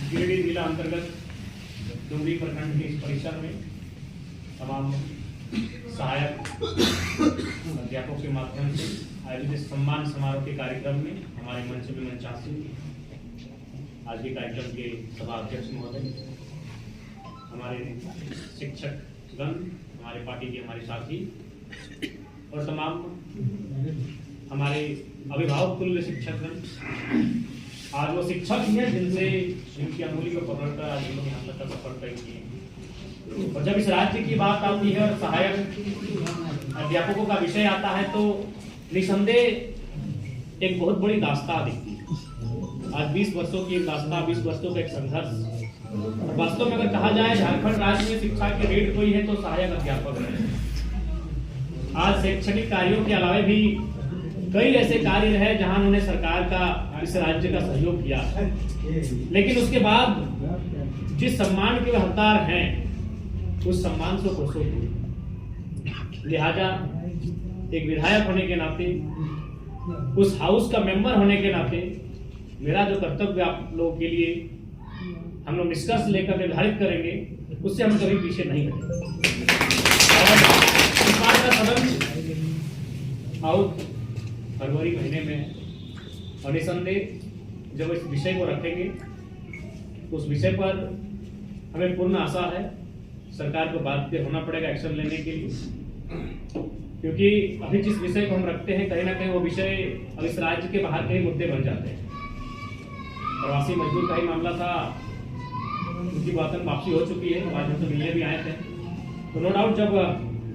गिरिडीह जिला अंतर्गत डुमरी प्रखंड के इस परिसर में तमाम सहायक अध्यापकों के माध्यम से आयोजित इस सम्मान समारोह के कार्यक्रम में हमारे मंच में मंचासीन आज के कार्यक्रम के सभा अध्यक्ष महोदय, हमारे शिक्षकगण, हमारे पार्टी के हमारे साथी और तमाम हमारे अभिभावक तुल्य शिक्षकगण, आज वो शिक्षक ही हैं जिनकी अमूल्य को पकड़कर आज हम लोग यहाँ तक का सफर तय किए। और जब इस राज्य की बात आती है और सहायक अध्यापकों का विषय आता है तो निसंदेह एक बहुत बड़ी दास्तां दिखती है। आज 20 वर्षों की एक दास्तां, 20 वर्षों का एक संघर्ष। वास्तव में अगर कहा जाए झारखंड राज्य में शिक्षा के रीढ़ कोई है तो सहायक अध्यापक है। आज शैक्षणिक कार्यों के अलावा भी कई ऐसे कार्य रहे जहां उन्होंने सरकार का, इस राज्य का सहयोग किया, लेकिन उसके बाद जिस सम्मान के हकदार हैं उस सम्मान से खुश होते। लिहाजा एक विधायक होने के नाते, उस हाउस का मेंबर होने के नाते मेरा जो कर्तव्य आप लोगों के लिए हम लोग निष्कर्ष लेकर निर्धारित करेंगे उससे हम कभी पीछे नहीं हटेंगे। और इस बार का सदन आउट फरवरी महीने में और निसंदेह जब इस विषय को रखेंगे उस विषय पर हमें पूर्ण आशा है सरकार को बाध्य होना पड़ेगा एक्शन लेने के लिए, क्योंकि अभी जिस विषय को हम रखते हैं कहीं ना कहीं वो विषय अब इस राज्य के बाहर के ही मुद्दे बन जाते हैं। प्रवासी मजदूर का ही मामला था, उनकी वतन वापसी हो चुकी है, आज हमसे मिलने भी आए थे। तो नो डाउट जब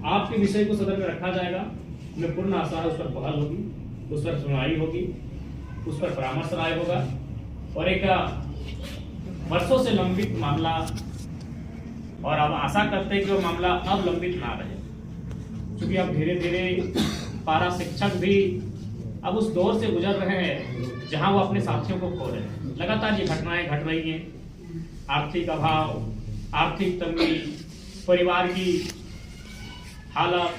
आपके विषय को सदन में रखा जाएगा हमें पूर्ण आशा है उस पर पहल होगी, उस पर सुनवाई होगी, उस पर परामर्श राय होगा और एक वर्षों से लंबित मामला, और अब आशा करते हैं कि वो मामला अब लंबित ना रहे, क्योंकि अब धीरे धीरे पारा शिक्षक भी अब उस दौर से गुजर रहे हैं जहां वो अपने साथियों को खो रहे हैं। लगातार ये घटनाएं घट रही हैं, आर्थिक अभाव, आर्थिक तंगी, परिवार की हालत,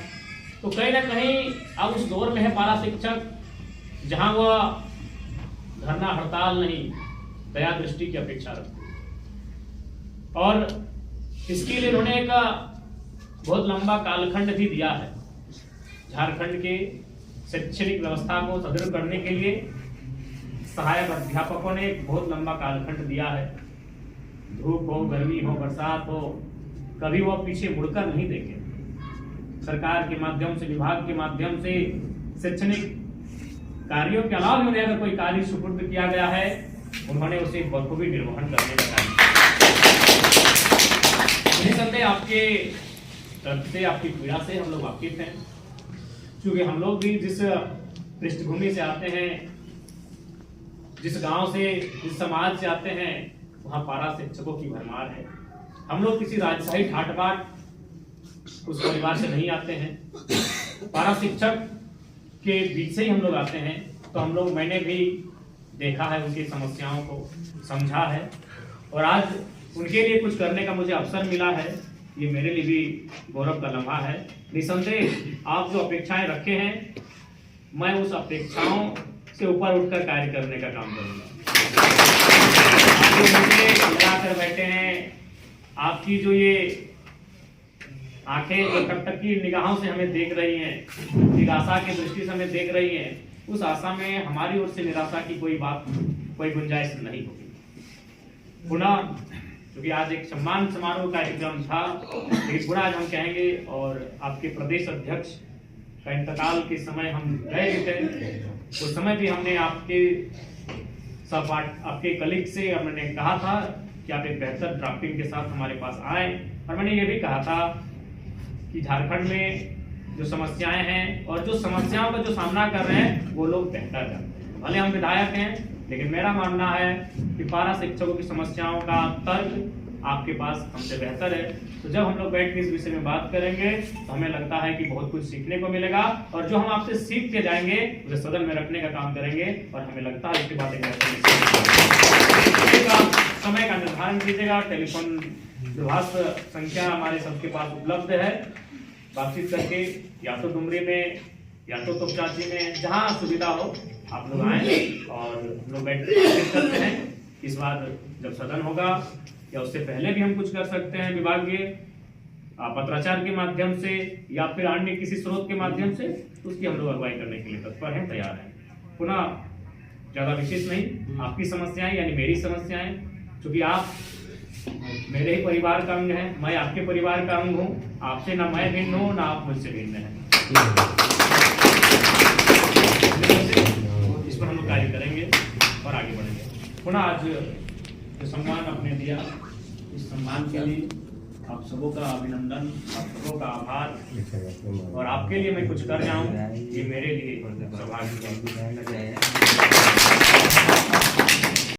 तो कहीं ना कहीं अब उस दौर में है पारा शिक्षक जहां वह धरना हड़ताल नहीं, दया दृष्टि की अपेक्षा रखते। और इसके लिए उन्होंने एक बहुत लंबा कालखंड भी दिया है। झारखंड के शैक्षणिक व्यवस्था को सुदृढ़ करने के लिए सहायक अध्यापकों ने एक बहुत लंबा कालखंड दिया है। धूप हो, गर्मी हो, बरसात हो, कभी वो पीछे मुड़कर नहीं देखे। सरकार के माध्यम से, विभाग के माध्यम से शैक्षणिक कार्यों के अलावा उन्हें अगर कोई कार्य सुपुर्द किया गया है उन्होंने उसे बखूबी निर्वहन करने का कार्य। निसंदेह आपके दर्द से, आपकी पीड़ा से हम लोग वाकिफ हैं, क्योंकि हम लोग भी जिस पृष्ठभूमि से आते हैं, जिस गांव से, जिस समाज से आते हैं, वहां पारा शिक्षकों की भरमार है। हम लोग किसी राजशाही ठाट बाट उस परिवार से नहीं आते हैं, पारा शिक्षक के बीच से ही हम लोग आते हैं। तो हम लोग, मैंने भी देखा है, उनकी समस्याओं को समझा है और आज उनके लिए कुछ करने का मुझे अवसर मिला है। ये मेरे लिए भी गौरव का लम्हा है। निसंदेह आप जो अपेक्षाएं रखे हैं, मैं उस अपेक्षाओं से ऊपर उठकर कार्य करने का काम करूंगा। आप जो मुझे लगा कर बैठे हैं, आपकी जो ये आंखें जो टकटकी निगाहों से हमें देख रही हैं, निराशा की दृष्टि से हमें देख रही हैं, उस आशा में हमारी ओर से निराशा की कोई गुंजाइश नहीं होगी। पुनः क्योंकि आज एक सम्मान समारोह कार्यक्रम था, लेकिन पुनः आज हम कहेंगे, और आपके प्रदेश अध्यक्ष का इंतकाल के समय हम गए थे, उस समय भी हमने आपके कलीग से हमने कहा था कि आप एक बेहतर ड्राफ्टिंग के साथ हमारे पास आए, और मैंने ये भी कहा था कि झारखंड में जो समस्याएं हैं और जो समस्याओं का जो सामना कर रहे हैं वो लोग बेहतर जानते हैं। भले हम विधायक हैं, लेकिन मेरा मानना है कि पारा शिक्षकों की समस्याओं का तर्क आपके पास हमसे बेहतर है। तो जब हम लोग बैठ के इस विषय में बात करेंगे तो हमें लगता है कि बहुत कुछ सीखने को मिलेगा, और जो हम आपसे सीख के जाएंगे उसे सदन में रखने का काम करेंगे। और हमें लगता है इसके बाद समय का निर्धारण कीजिएगा। टेलीफोन दूरभाष संख्या हमारे सबके पास उपलब्ध है। बातचीत करके या तो डुमरी में या तो चाची में जहाँ सुविधा हो आप लोग आए और हम लोग बैठ करते हैं। इस बार जब सदन होगा या उससे पहले भी हम कुछ कर सकते हैं, विभागीय पत्राचार के माध्यम से या फिर अन्य किसी स्रोत के माध्यम से, उसकी हम लोग अगुवाई करने के लिए तत्पर हैं, तैयार हैं। पुनः ज्यादा विशेष नहीं, आपकी समस्याएं यानी मेरी समस्याएं, क्योंकि आप मेरे ही परिवार का अंग है, मैं आपके परिवार का अंग हूँ। आपसे ना मैं भिन्न हूँ ना आप मुझसे भिन्न हैं। इस पर हम लोग कार्य करेंगे और आगे बढ़ेंगे। पुनः आज जो सम्मान आपने दिया, इस सम्मान के लिए आप सबों का अभिनंदन, आप सबों का आभार। और आपके लिए मैं कुछ कर जाऊं, ये मेरे लिए सौभाग्य है।